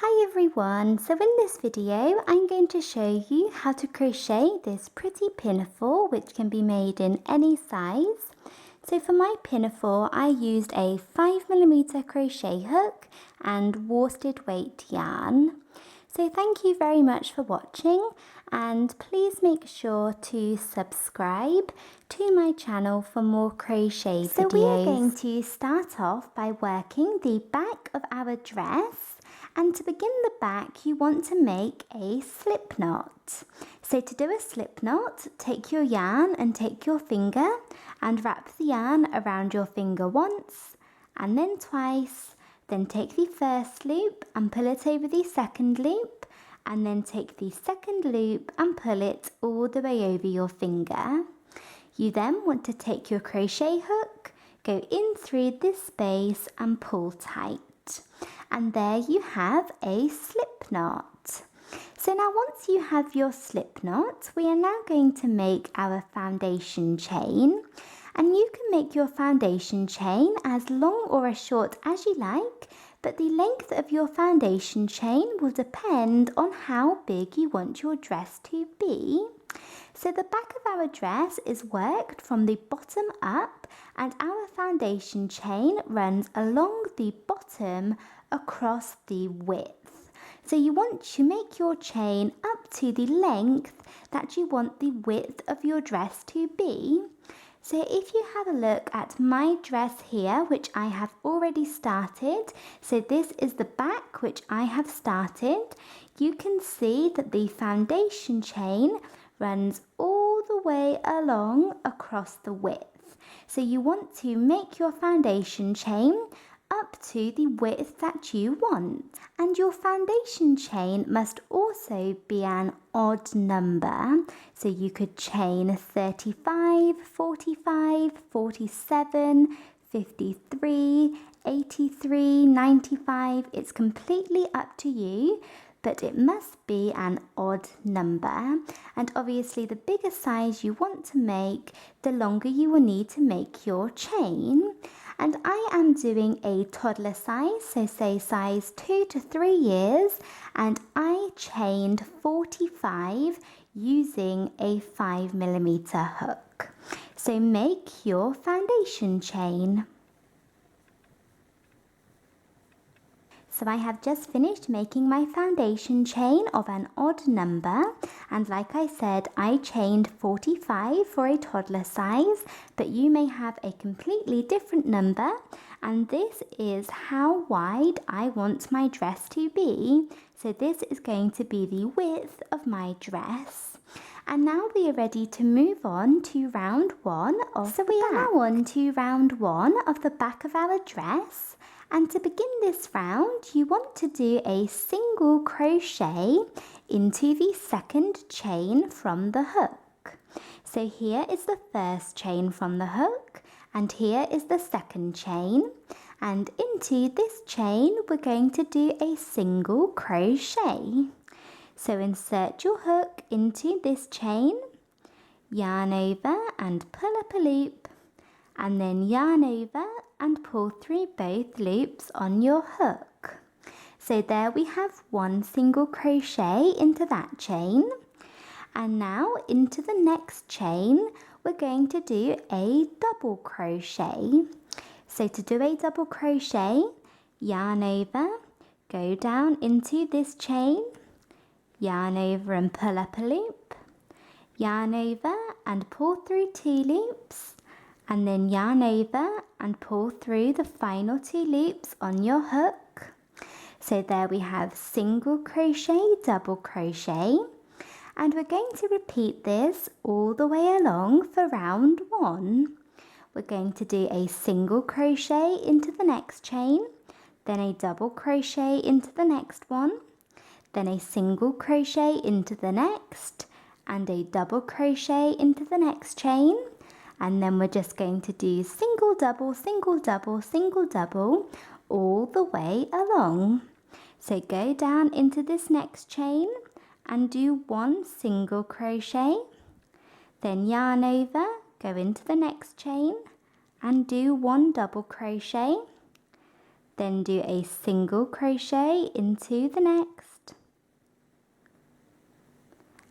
Hi everyone, so in this video I'm going to show you how to crochet this pretty pinafore which can be made in any size. So for my pinafore I used a 5mm crochet hook and worsted weight yarn. So thank you very much for watching and please make sure to subscribe to my channel for more crochet videos. So we are going to start off by working the back of our dress. And to begin the back, you want to make a slip knot. So to do a slip knot, take your yarn and take your finger and wrap the yarn around your finger once and then twice. Then take the first loop and pull it over the second loop, and then take the second loop and pull it all the way over your finger. You then want to take your crochet hook, go in through this space and pull tight. And there you have a slip knot. So now once you have your slip knot, we are now going to make our foundation chain. And you can make your foundation chain as long or as short as you like, but the length of your foundation chain will depend on how big you want your dress to be. So the back of our dress is worked from the bottom up, and our foundation chain runs along the bottom across the width. So you want to make your chain up to the length that you want the width of your dress to be. So if you have a look at my dress here, which I have already started, so this is the back which I have started, you can see that the foundation chain runs all the way along across the width. So you want to make your foundation chain up to the width that you want. And your foundation chain must also be an odd number. So you could chain 35, 45, 47, 53, 83, 95. It's completely up to you, but it must be an odd number. And obviously the bigger size you want to make, the longer you will need to make your chain. And I am doing a toddler size, so say size 2 to 3 years, and I chained 45 using a 5mm hook. So make your foundation chain. So I have just finished making my foundation chain of an odd number, and like I said, I chained 45 for a toddler size, but you may have a completely different number, and this is how wide I want my dress to be. So this is going to be the width of my dress. And now we are ready to move on to round one of the back. So we are now on to round one of the back of our dress. And to begin this round, you want to do a single crochet into the second chain from the hook. So here is the first chain from the hook, and here is the second chain. And into this chain, we're going to do a single crochet. So insert your hook into this chain, yarn over and pull up a loop, and then yarn over and pull through both loops on your hook. So there we have one single crochet into that chain. And now into the next chain, we're going to do a double crochet. So to do a double crochet, yarn over, go down into this chain, yarn over and pull up a loop, yarn over and pull through 2 loops, and then yarn over and pull through the final 2 loops on your hook. So there we have single crochet, double crochet, and we're going to repeat this all the way along for round one. We're going to do a single crochet into the next chain, then a double crochet into the next one, then a single crochet into the next, and a double crochet into the next chain. And then we're just going to do single, double, single, double, single, double all the way along. So go down into this next chain and do one single crochet, then yarn over, go into the next chain and do one double crochet, Then do a single crochet into the next,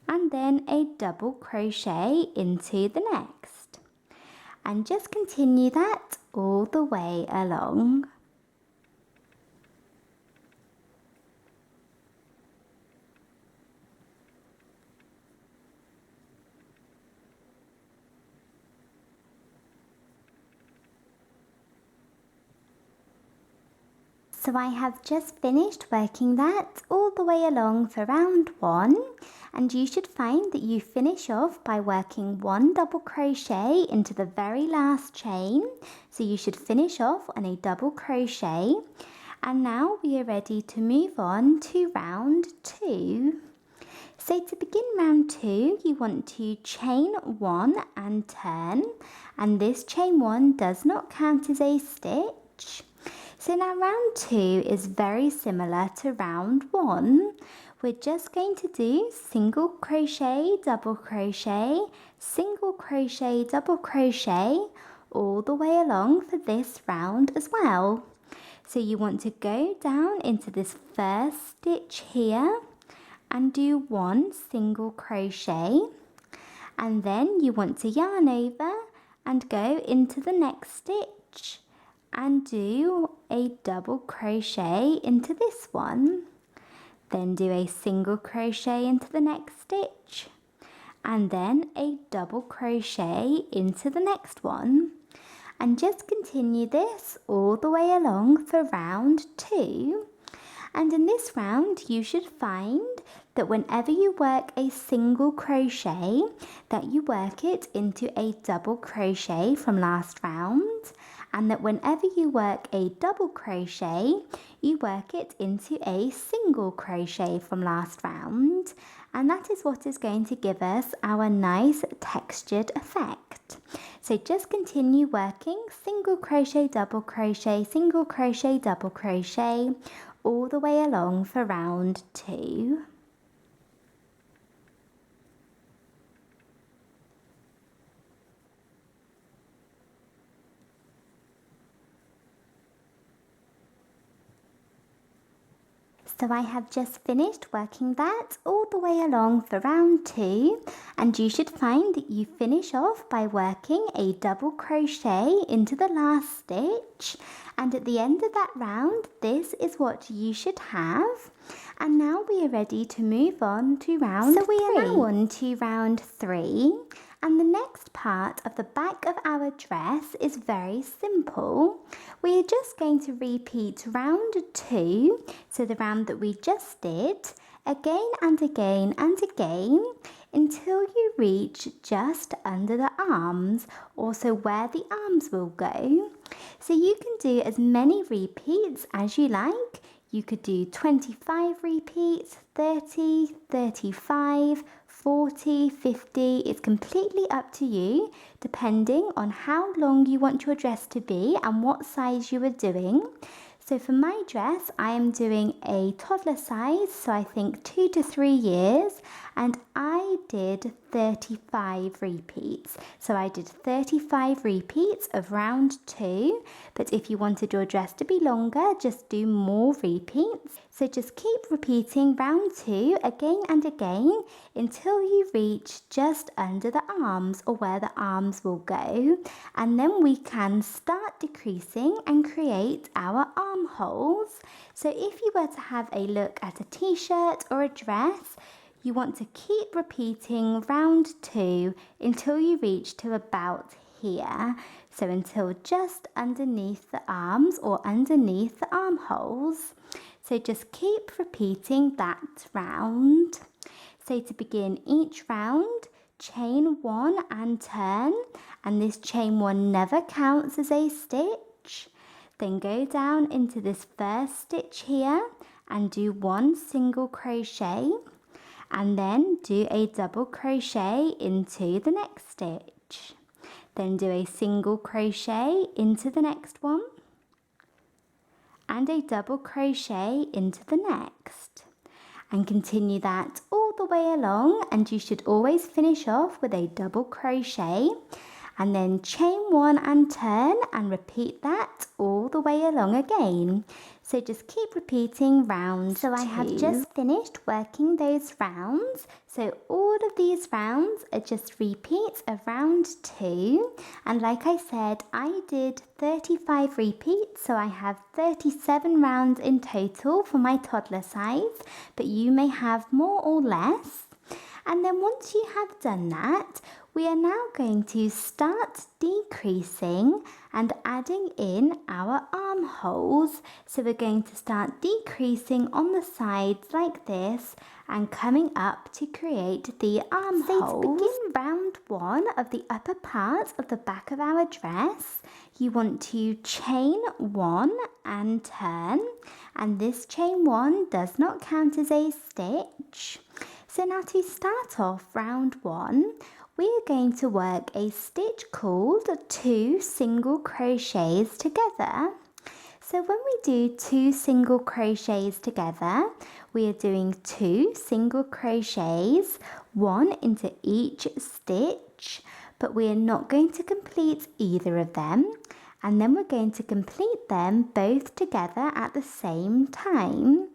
and then a double crochet into the next, and just continue that all the way along. So I have just finished working that all the way along for round 1, and you should find that you finish off by working 1 double crochet into the very last chain. So you should finish off on a double crochet, and now we are ready to move on to round 2. So to begin round 2, you want to chain 1 and turn, and this chain 1 does not count as a stitch. So now round 2 is very similar to round 1. We're just going to do single crochet, double crochet, single crochet, double crochet all the way along for this round as well. So you want to go down into this first stitch here and do 1 single crochet, and then you want to yarn over and go into the next stitch and do a double crochet into this one, then do a single crochet into the next stitch, and then a double crochet into the next one, and just continue this all the way along for round 2. And in this round you should find that whenever you work a single crochet, that you work it into a double crochet from last round, and that whenever you work a double crochet, you work it into a single crochet from last round, and that is what is going to give us our nice textured effect. So just continue working single crochet, double crochet, single crochet, double crochet all the way along for round 2. So I have just finished working that all the way along for round 2, and you should find that you finish off by working a double crochet into the last stitch, and at the end of that round this is what you should have. And now we are ready to move on to round 3. So we are now on to round 3. And the next part of the back of our dress is very simple. We are just going to repeat round 2, so the round that we just did, again and again and again, until you reach just under the arms, also where the arms will go. So you can do as many repeats as you like. You could do 25 repeats, 30, 35, 40, 50, it's completely up to you, depending on how long you want your dress to be and what size you are doing. So for my dress, I am doing a toddler size, so I think 2 to 3 years, and I did 35 repeats. So I did 35 repeats of round 2, but if you wanted your dress to be longer, just do more repeats. So just keep repeating round 2 again and again until you reach just under the arms, or where the arms will go, and then we can start decreasing and create our armholes. So if you were to have a look at a t-shirt or a dress, you want to keep repeating round 2 until you reach to about here. So until just underneath the arms or underneath the armholes. So just keep repeating that round. So to begin each round, chain 1 and turn, and this chain 1 never counts as a stitch. Then go down into this first stitch here and do 1 single crochet, and then do a double crochet into the next stitch. Then do a single crochet into the next one, and a double crochet into the next, and continue that all the way along, and you should always finish off with a double crochet. and then chain 1 and turn, and repeat that all the way along again. So just keep repeating round 2. So I have just finished working those rounds. So all of these rounds are just repeats of round 2. And like I said, I did 35 repeats, so I have 37 rounds in total for my toddler size, but you may have more or less. And then once you have done that, we are now going to start decreasing and adding in our armholes. So we're going to start decreasing on the sides like this and coming up to create the armholes. So to begin round 1 of the upper part of the back of our dress, you want to chain 1 and turn, and this chain 1 does not count as a stitch. So now to start off round 1, we are going to work a stitch called 2 single crochets together. So when we do 2 single crochets together, we are doing 2 single crochets, 1 into each stitch, but we are not going to complete either of them, and then we're going to complete them both together at the same time.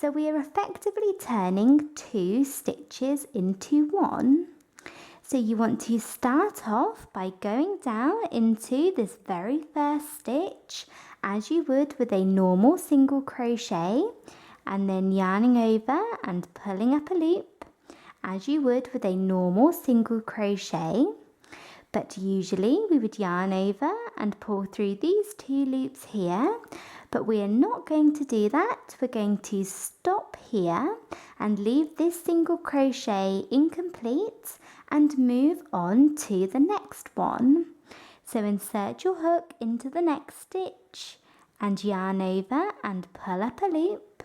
So we are effectively turning 2 stitches into 1. So you want to start off by going down into this very first stitch as you would with a normal single crochet, and then yarning over and pulling up a loop as you would with a normal single crochet. But usually we would yarn over and pull through these 2 loops here, but we are not going to do that. We're going to stop here and leave this single crochet incomplete and move on to the next one. So insert your hook into the next stitch and yarn over and pull up a loop.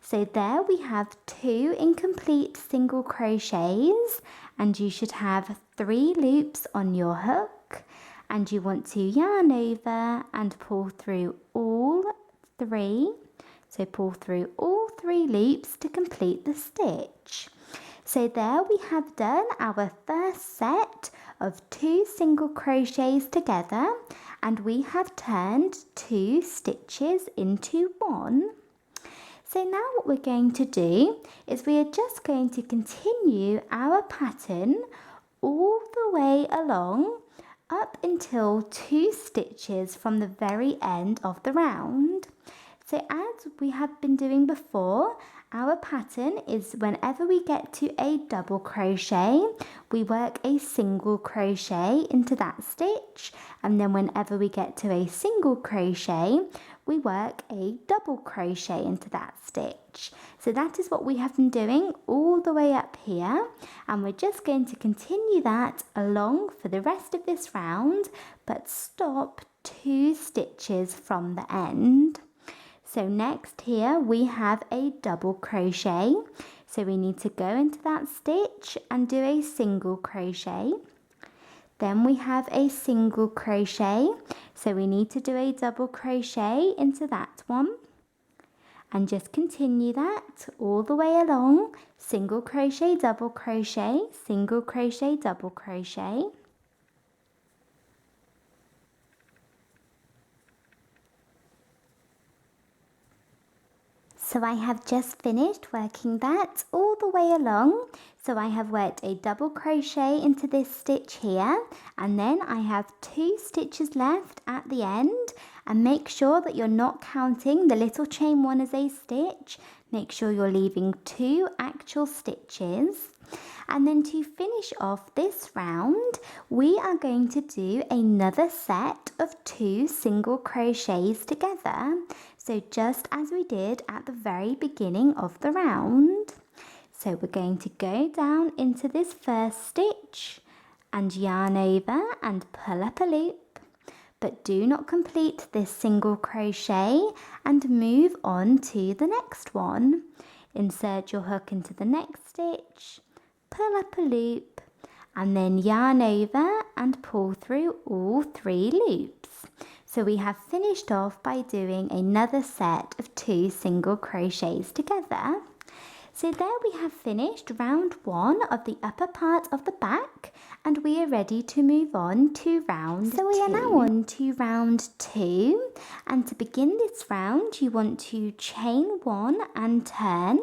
So there we have 2 incomplete single crochets, and you should have 3 loops on your hook, and you want to yarn over and pull through all 3. So pull through all 3 loops to complete the stitch. So there we have done our first set of 2 single crochets together, and we have turned 2 stitches into 1. So now what we're going to do is we are just going to continue our pattern all the way along up until 2 stitches from the very end of the round. So as we have been doing before, our pattern is whenever we get to a double crochet, we work a single crochet into that stitch, and then whenever we get to a single crochet, we work a double crochet into that stitch. So that is what we have been doing all the way up here, and we're just going to continue that along for the rest of this round, but stop 2 stitches from the end. So next here we have a double crochet, so we need to go into that stitch and do a single crochet. Then we have a single crochet, so we need to do a double crochet into that one, and just continue that all the way along. Single crochet, double crochet, single crochet, double crochet. So I have just finished working that all the way along. So I have worked a double crochet into this stitch here, and then I have 2 stitches left at the end, and make sure that you're not counting the little chain 1 as a stitch. Make sure you're leaving 2 actual stitches. And then to finish off this round, we are going to do another set of 2 single crochets together. So just as we did at the very beginning of the round. So we're going to go down into this first stitch and yarn over and pull up a loop. But do not complete this single crochet and move on to the next one. Insert your hook into the next stitch, pull up a loop, and then yarn over and pull through all 3 loops. So we have finished off by doing another set of 2 single crochets together. So there we have finished round 1 of the upper part of the back, and we are ready to move on to round 2. So we are now on to round 2, and to begin this round you want to chain 1 and turn,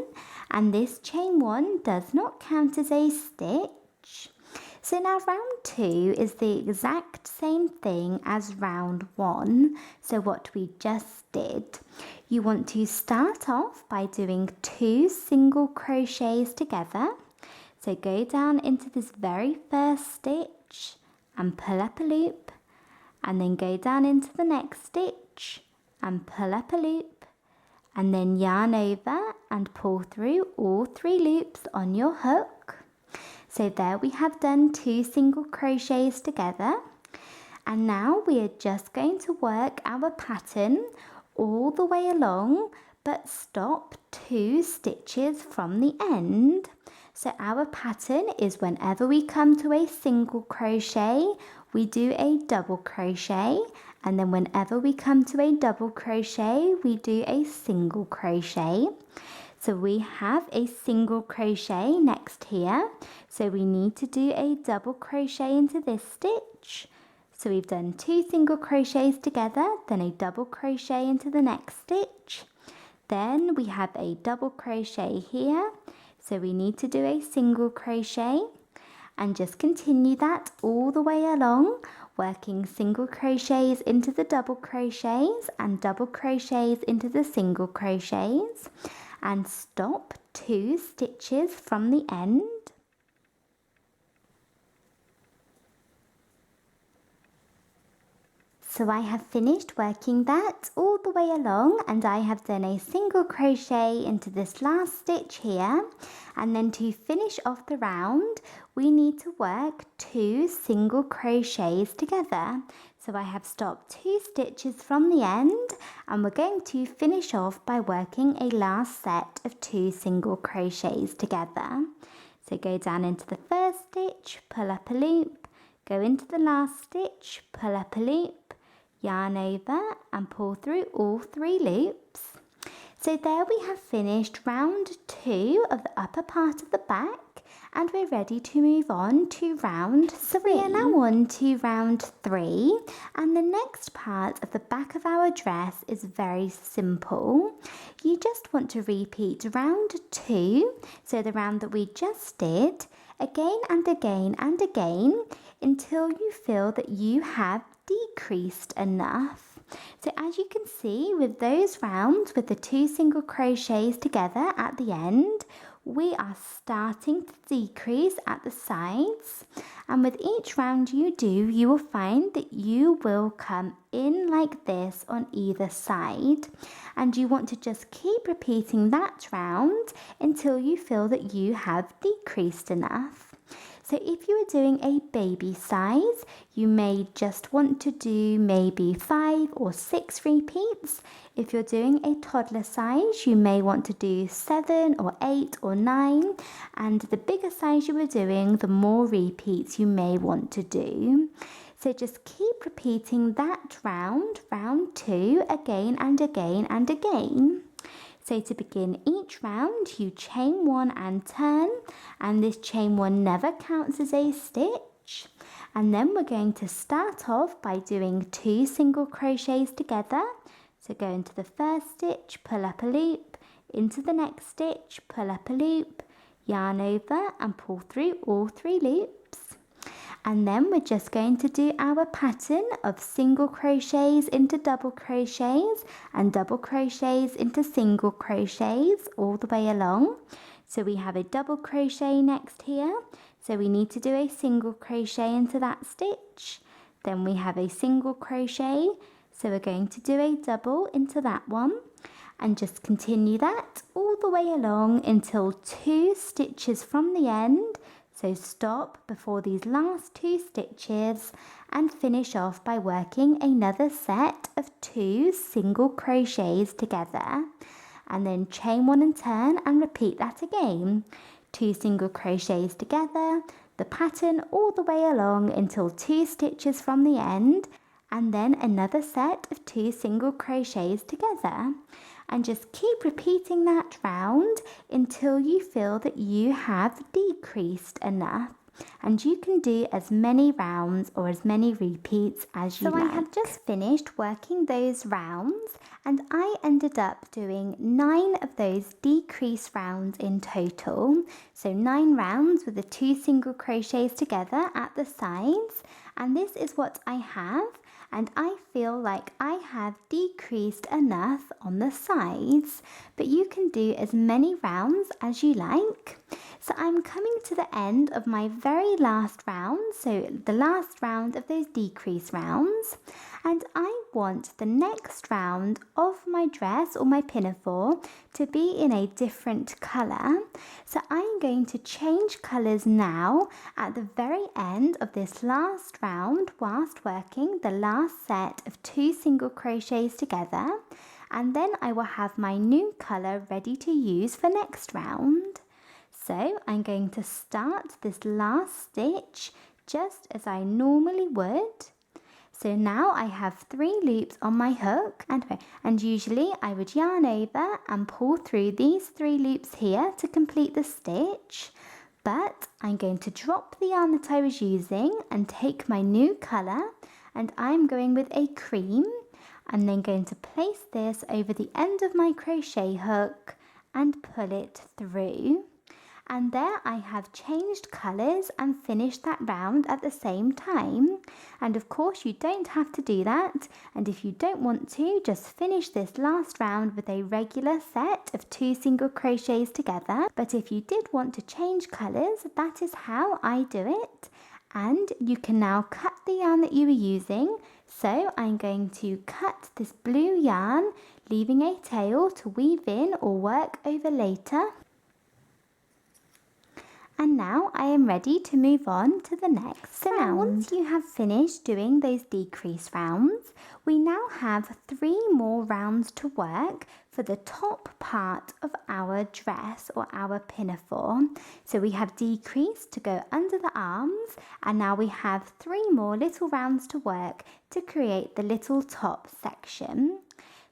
and this chain 1 does not count as a stitch. So now round 2 is the exact same thing as round 1, so what we just did. You want to start off by doing 2 single crochets together. So go down into this very first stitch and pull up a loop, and then go down into the next stitch and pull up a loop, and then yarn over and pull through all 3 loops on your hook. So there we have done 2 single crochets together, and now we are just going to work our pattern all the way along, but stop 2 stitches from the end. So our pattern is whenever we come to a single crochet, we do a double crochet, and then whenever we come to a double crochet, we do a single crochet. So we have a single crochet next here, so we need to do a double crochet into this stitch. So we've done 2 single crochets together, then a double crochet into the next stitch. Then we have a double crochet here, so we need to do a single crochet, and just continue that all the way along, working single crochets into the double crochets and double crochets into the single crochets, and stop 2 stitches from the end. So I have finished working that all the way along, and I have done a single crochet into this last stitch here, and then to finish off the round we need to work 2 single crochets together. So I have stopped 2 stitches from the end, and we're going to finish off by working a last set of 2 single crochets together. So go down into the first stitch, pull up a loop, go into the last stitch, pull up a loop, yarn over and pull through all 3 loops. So there we have finished round 2 of the upper part of the back, and we're ready to move on to round 3. So we are now on to round 3, and the next part of the back of our dress is very simple. You just want to repeat round 2, so the round that we just did, again and again and again, until you feel that you have decreased enough. So as you can see with those rounds with the 2 single crochets together at the end, we are starting to decrease at the sides, and with each round you do, you will find that you will come in like this on either side, and you want to just keep repeating that round until you feel that you have decreased enough. So if you are doing a baby size, you may just want to do maybe 5 or 6 repeats. If you're doing a toddler size, you may want to do 7 or 8 or 9. And the bigger size you are doing, the more repeats you may want to do. So just keep repeating that round 2, again and again and again. So to begin each round, you chain 1 and turn, and this chain 1 never counts as a stitch. And then we're going to start off by doing 2 single crochets together. So go into the first stitch, pull up a loop, into the next stitch, pull up a loop, yarn over and pull through all 3 loops. And then we're just going to do our pattern of single crochets into double crochets and double crochets into single crochets all the way along. So we have a double crochet next here, so we need to do a single crochet into that stitch. Then we have a single crochet, so we're going to do a double into that one, and just continue that all the way along until 2 stitches from the end. So stop before these last 2 stitches and finish off by working another set of 2 single crochets together, and then chain 1 and turn and repeat that again. 2 single crochets together, the pattern all the way along until 2 stitches from the end, and then another set of 2 single crochets together. and just keep repeating that round until you feel that you have decreased enough. And you can do as many rounds or as many repeats as you like. So I have just finished working those rounds, and I ended up doing 9 of those decrease rounds in total. So 9 rounds with the 2 single crochets together at the sides, and this is what I have. And I feel like I have decreased enough on the sides, but you can do as many rounds as you like. So I'm coming to the end of my very last round, so the last round of those decrease rounds, and I want the next round of my dress or my pinafore to be in a different colour. So I'm going to change colours now at the very end of this last round whilst working the last set of 2 single crochets together, and then I will have my new colour ready to use for next round. So I'm going to start this last stitch just as I normally would. So now I have 3 loops on my hook, and usually I would yarn over and pull through these 3 loops here to complete the stitch. But I'm going to drop the yarn that I was using and take my new colour, and I'm going with a cream. I'm then going to place this over the end of my crochet hook and pull it through. And there I have changed colours and finished that round at the same time. And of course you don't have to do that, and if you don't want to, just finish this last round with a regular set of 2 single crochets together. But if you did want to change colours, that is how I do it. And you can now cut the yarn that you were using. So I'm going to cut this blue yarn, leaving a tail to weave in or work over later. And now I am ready to move on to the next round. Now once you have finished doing those decrease rounds, we now have 3 more rounds to work for the top part of our dress or our pinafore. So we have decrease to go under the arms, and now we have 3 more little rounds to work to create the little top section.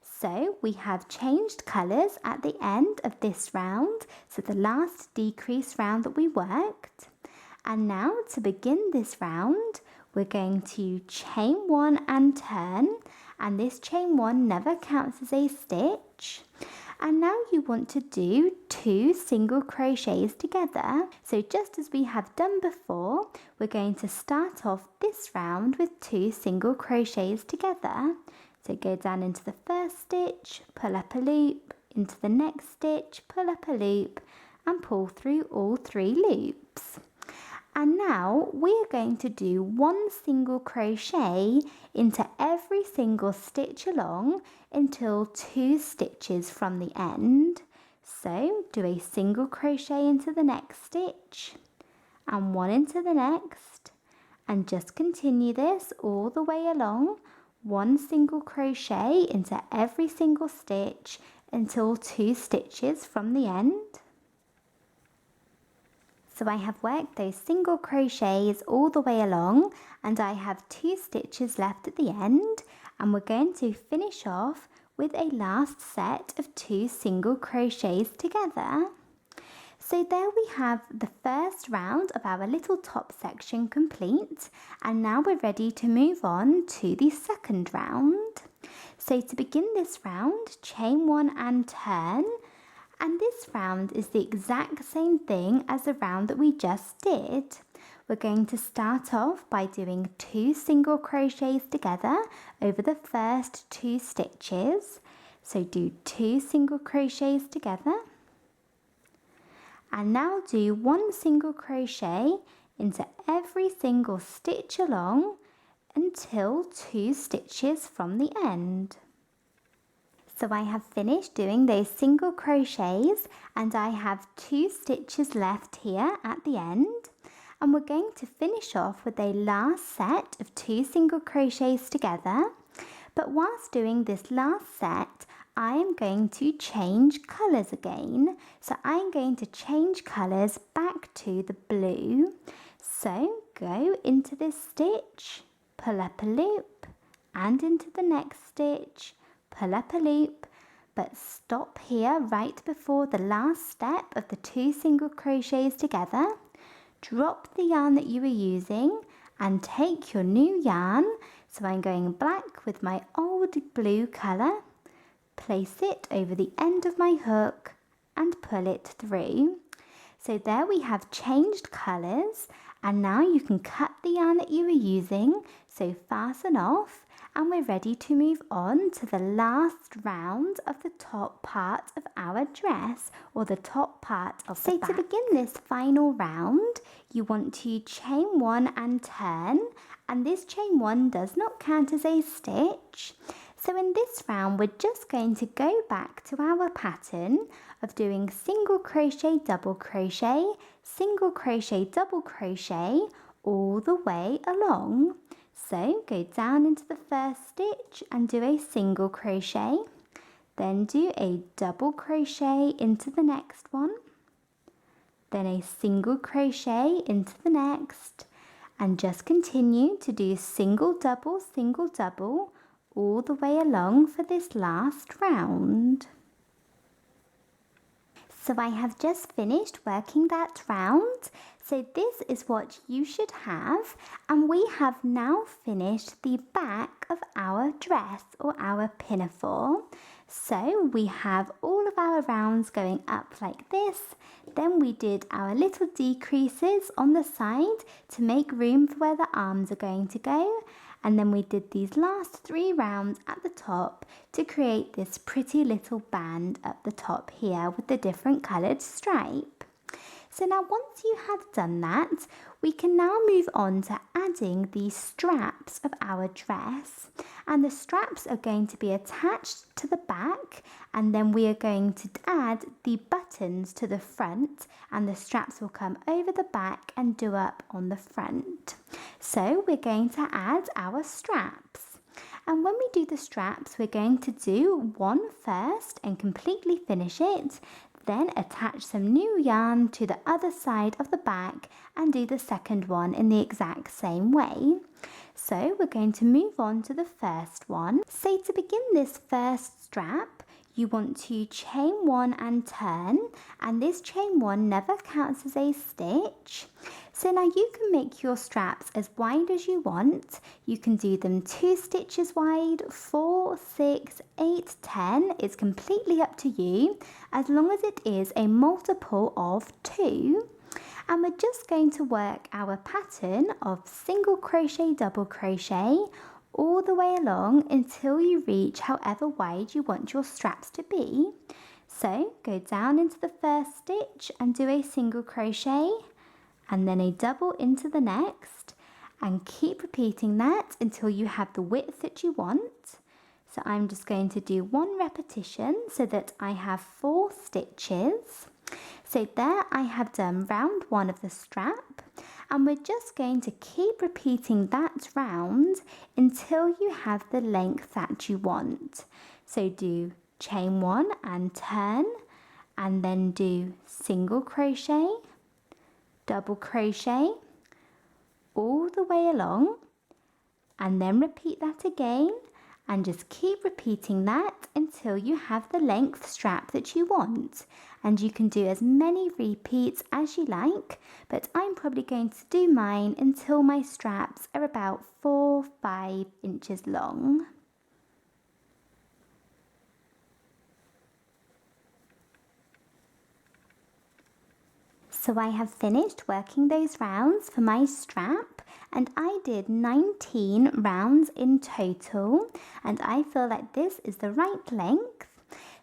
So we have changed colours at the end of this round, so the last decrease round that we worked. And now to begin this round, we're going to chain 1 and turn, and this chain 1 never counts as a stitch. And now you want to do 2 single crochets together. So just as we have done before, we're going to start off this round with 2 single crochets together. So go down into the first stitch, pull up a loop, into the next stitch, pull up a loop, and pull through all 3 loops. And now we're going to do 1 single crochet into every single stitch along until 2 stitches from the end. So do a single crochet into the next stitch and 1 into the next, and just continue this all the way along. 1 single crochet into every single stitch until 2 stitches from the end. So I have worked those single crochets all the way along, and I have 2 stitches left at the end, and we're going to finish off with a last set of 2 single crochets together. So there we have the first round of our little top section complete, and now we're ready to move on to the second round. So to begin this round, chain 1 and turn, and this round is the exact same thing as the round that we just did. We're going to start off by doing 2 single crochets together over the first 2 stitches. So do 2 single crochets together. And now do 1 single crochet into every single stitch along until 2 stitches from the end. So I have finished doing those single crochets, and I have 2 stitches left here at the end, and we're going to finish off with a last set of 2 single crochets together. But whilst doing this last set, I am going to change colours again. So I'm going to change colours back to the blue. So go into this stitch, pull up a loop, and into the next stitch, pull up a loop, but stop here right before the last step of the 2 single crochets together. Drop the yarn that you were using and take your new yarn. So I'm going black with my old blue colour. Place it over the end of my hook and pull it through. So there we have changed colours, and now you can cut the yarn that you were using, so fasten off, and we're ready to move on to the last round of the top part of our dress, or the top part of the back. So to begin this final round, you want to chain 1 and turn, and this chain 1 does not count as a stitch. So in this round, we're just going to go back to our pattern of doing single crochet, double crochet, single crochet, double crochet, all the way along. So go down into the first stitch and do a single crochet, then do a double crochet into the next one, then a single crochet into the next, and just continue to do single double all the way along for this last round. So I have just finished working that round. So this is what you should have, and we have now finished the back of our dress or our pinafore. So we have all of our rounds going up like this. Then we did our little decreases on the side to make room for where the arms are going to go. And then we did these last 3 rounds at the top to create this pretty little band up the top here with the different coloured stripe. So now once you have done that, we can now move on to adding the straps of our dress. And the straps are going to be attached to the back, and then we are going to add the buttons to the front, and the straps will come over the back and do up on the front. So we're going to add our straps. And when we do the straps, we're going to do one first and completely finish it. Then attach some new yarn to the other side of the back and do the second one in the exact same way. So we're going to move on to the first one. So to begin this first strap, you want to chain 1 and turn, and this chain 1 never counts as a stitch. So now you can make your straps as wide as you want. You can do them 2 stitches wide, 4, 6, 8, 10. It's completely up to you, as long as it is a multiple of 2. And we're just going to work our pattern of single crochet, double crochet, all the way along until you reach however wide you want your straps to be. So go down into the first stitch and do a single crochet, and then a double into the next, and keep repeating that until you have the width that you want. So I'm just going to do 1 repetition so that I have 4 stitches. So there I have done round 1 of the strap, and we're just going to keep repeating that round until you have the length that you want. So do chain 1 and turn, and then do single crochet, double crochet, all the way along, and then repeat that again, and just keep repeating that until you have the length strap that you want. And you can do as many repeats as you like, but I'm probably going to do mine until my straps are about 4-5 inches long. So I have finished working those rounds for my strap, and I did 19 rounds in total, and I feel like this is the right length.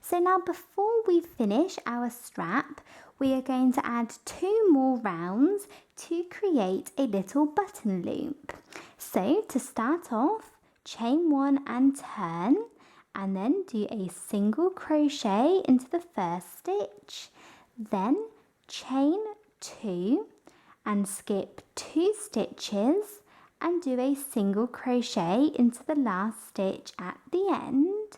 So now before we finish our strap, we are going to add 2 more rounds to create a little button loop. So to start off, chain 1 and turn, and then do a single crochet into the first stitch, then chain 2 and skip 2 stitches and do a single crochet into the last stitch at the end.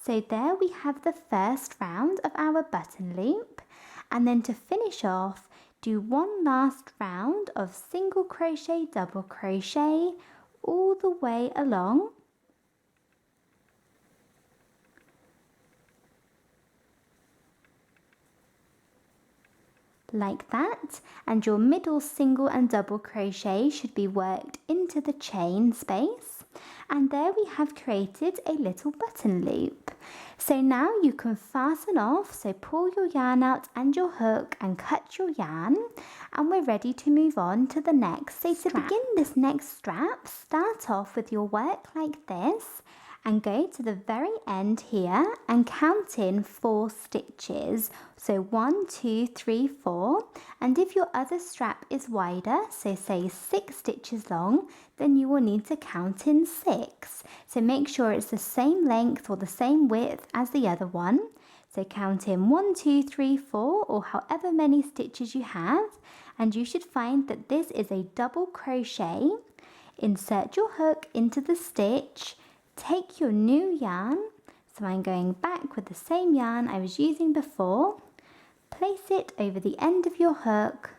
So there we have the first round of our button loop, and then to finish off, do 1 last round of single crochet, double crochet all the way along. like that, and your middle single and double crochet should be worked into the chain space, and there we have created a little button loop. So now you can fasten off, so pull your yarn out and your hook and cut your yarn, and we're ready to move on to the next strap. So to begin this next strap, start off with your work like this and go to the very end here and count in 4 stitches. So 1, 2, 3, 4, and if your other strap is wider, so say 6 stitches long, then you will need to count in 6. So make sure it's the same length or the same width as the other one. So count in 1, 2, 3, 4, or however many stitches you have, and you should find that this is a double crochet. Insert your hook into the stitch, take your new yarn, so I'm going back with the same yarn I was using before, place it over the end of your hook,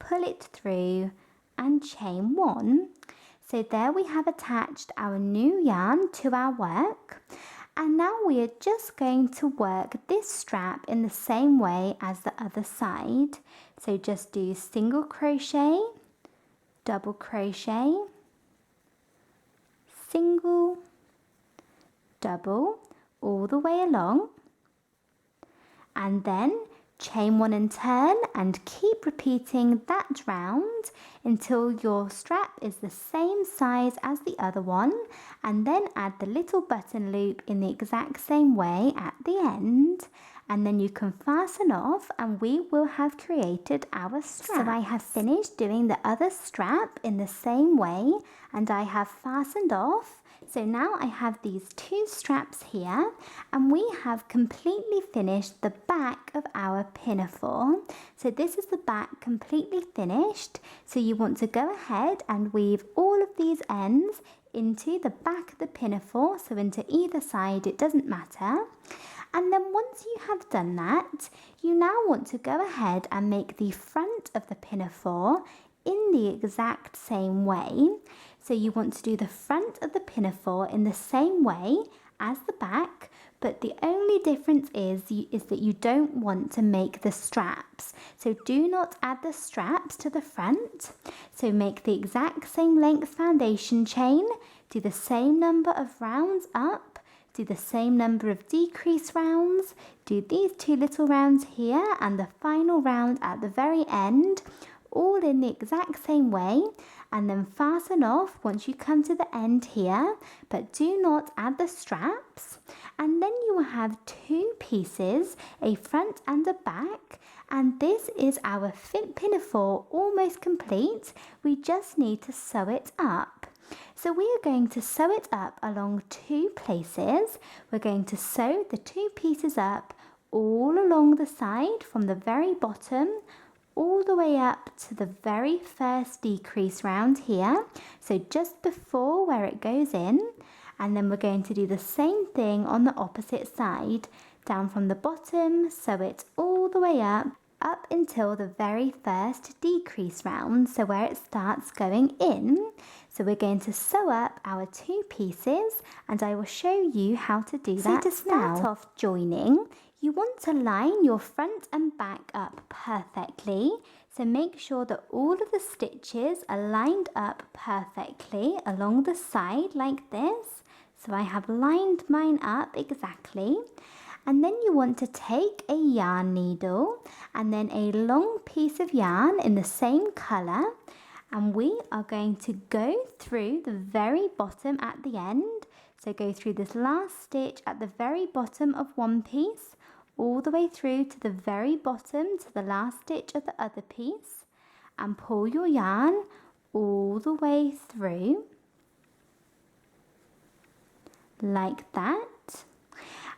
pull it through and chain 1. So there we have attached our new yarn to our work, and now we are just going to work this strap in the same way as the other side. So just do single crochet, double crochet, single, double, all the way along, and then chain 1 and turn, and keep repeating that round until your strap is the same size as the other one, and then add the little button loop in the exact same way at the end, and then you can fasten off and we will have created our strap. So I have finished doing the other strap in the same way and I have fastened off. So now I have these 2 straps here, and we have completely finished the back of our pinafore. So this is the back completely finished. So you want to go ahead and weave all of these ends into the back of the pinafore, so into either side, it doesn't matter. And then once you have done that, you now want to go ahead and make the front of the pinafore in the exact same way. So you want to do the front of the pinafore in the same way as the back, but the only difference is that you don't want to make the straps. So do not add the straps to the front. So make the exact same length foundation chain, do the same number of rounds up, do the same number of decrease rounds, do these 2 little rounds here and the final round at the very end, all in the exact same way, and then fasten off once you come to the end here, but do not add the straps. And then you will have 2 pieces, a front and a back, and this is our pinafore almost complete. We just need to sew it up. So we are going to sew it up along 2 places. We're going to sew the 2 pieces up all along the side from the very bottom all the way up to the very first decrease round here, so just before where it goes in, and then we're going to do the same thing on the opposite side, down from the bottom, sew it all the way up until the very first decrease round, so where it starts going in. So we're going to sew up our 2 pieces, and I will show you how to do that. So to start off joining, you want to line your front and back up perfectly. So make sure that all of the stitches are lined up perfectly along the side like this. So I have lined mine up exactly. And then you want to take a yarn needle and then a long piece of yarn in the same colour, and we are going to go through the very bottom at the end. So go through this last stitch at the very bottom of one piece, all the way through to the very bottom to the last stitch of the other piece, and pull your yarn all the way through like that.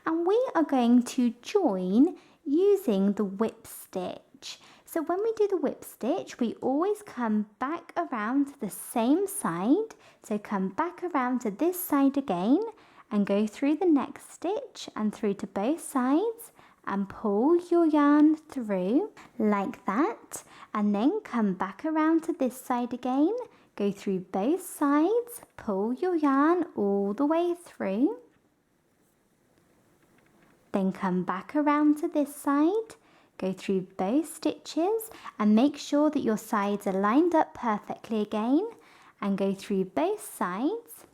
And we are going to join using the whip stitch. So when we do the whip stitch, we always come back around to the same side. So come back around to this side again and go through the next stitch and through to both sides and pull your yarn through like that, and then come back around to this side again, go through both sides, pull your yarn all the way through, then come back around to this side, Go through both stitches and make sure that your sides are lined up perfectly again, and go through both sides.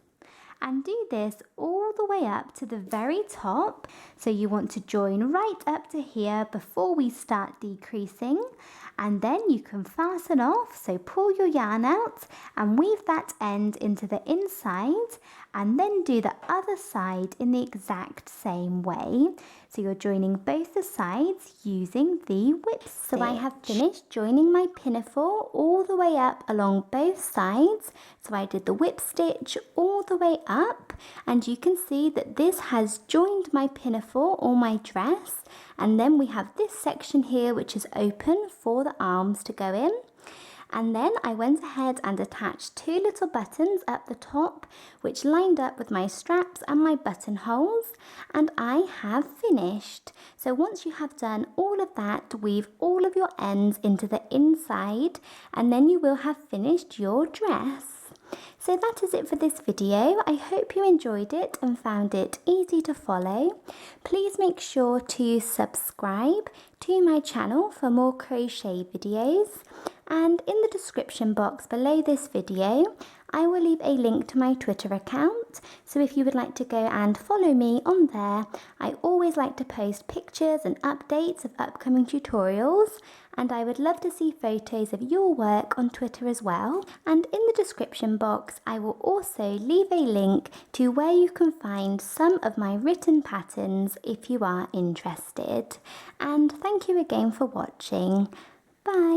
And do this all the way up to the very top. So you want to join right up to here before we start decreasing, and then you can fasten off. So pull your yarn out and weave that end into the inside, and then do the other side in the exact same way. So you're joining both the sides using the whip stitch. So I have finished joining my pinafore all the way up along both sides. So I did the whip stitch all the way up, and you can see that this has joined my pinafore or my dress. And then we have this section here which is open for the arms to go in. And then I went ahead and attached 2 little buttons at the top, which lined up with my straps and my buttonholes, and I have finished. So once you have done all of that, weave all of your ends into the inside, and then you will have finished your dress. So that is it for this video. I hope you enjoyed it and found it easy to follow. Please make sure to subscribe to my channel for more crochet videos. And in the description box below this video, I will leave a link to my Twitter account. So if you would like to go and follow me on there, I always like to post pictures and updates of upcoming tutorials. And I would love to see photos of your work on Twitter as well. And in the description box, I will also leave a link to where you can find some of my written patterns if you are interested. And thank you again for watching. Bye.